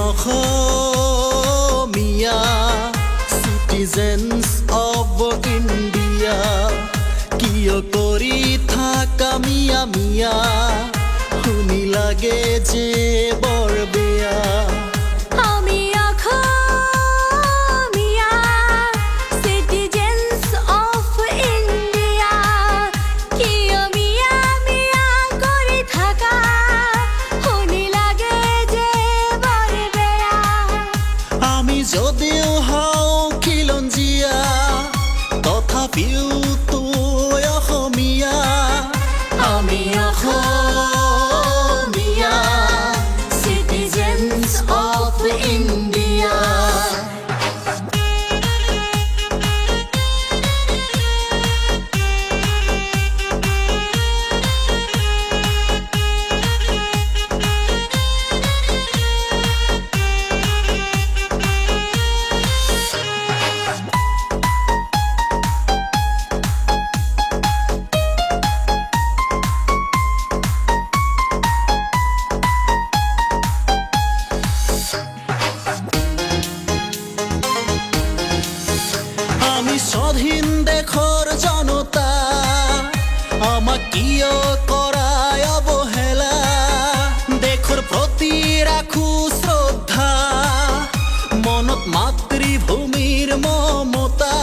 Asomiya citizens of India কিয় কৰি থাকা মিয়া মিয়া শুনি লাগে যে বৰ বেয়া যদিও হও খিলঞ্জীয়া তথাপিও তো অসমীয়া আমি অসমীয়া citizens of India স্বাধীন দেশৰ জনতা আমাক কিয় কৰায় অৱহেলা দেশৰ প্ৰতি ৰাখো শ্ৰদ্ধা মনত মাতৃভূমিৰ মমতা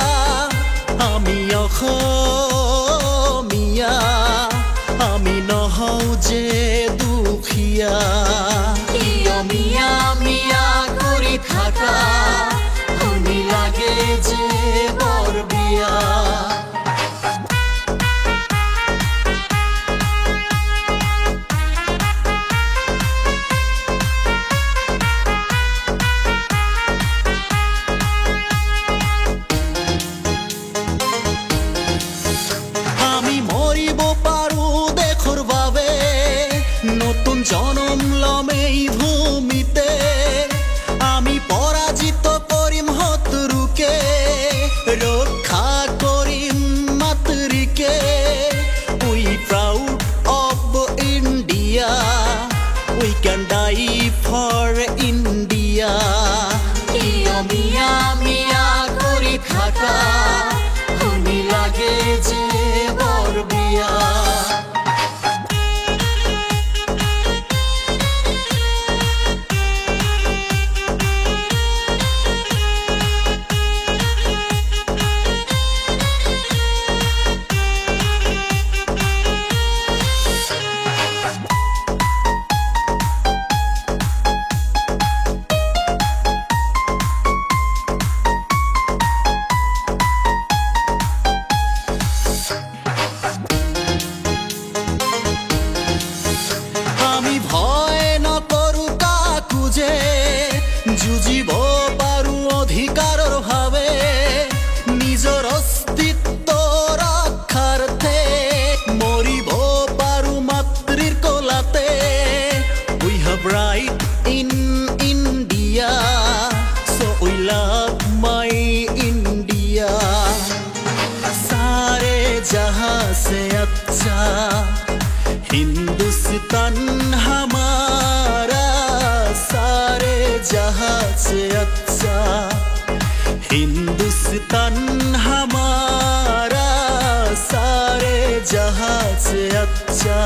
আমি অসমীয়া আমি নহওঁ যে দুখীয়া কিয় মিয়া মিয়া কৰি থাকা শুনি লাগে যে বৰ বেয়া আমি মৰিব পাৰো দেশৰ বাবে নতুন জনম লম এই ভূমিতে আমি পৰাজিত কৰিম শত্ৰুকে ৰক্ষা কৰিম মাতৃকে we proud of India we can die for India কিয় মিয়া মিয়া কৰি থাকা শুনি লাগে যে বৰ বেয়া আমি ভয় নকৰো কাকো যে যুঁজিব পাৰো অধিকাৰৰ ভাৱে নিজৰ অস্তিত্ব ৰক্ষাৰ্থে মৰিব পাৰো মাতৃৰ কোলাতে we have right in India so we love my India सारे जहां से अच्छा हिंदुस्तान हमारा सारे जहां से अच्छा हिंदुस्तान हमारा सारे जहां से अच्छा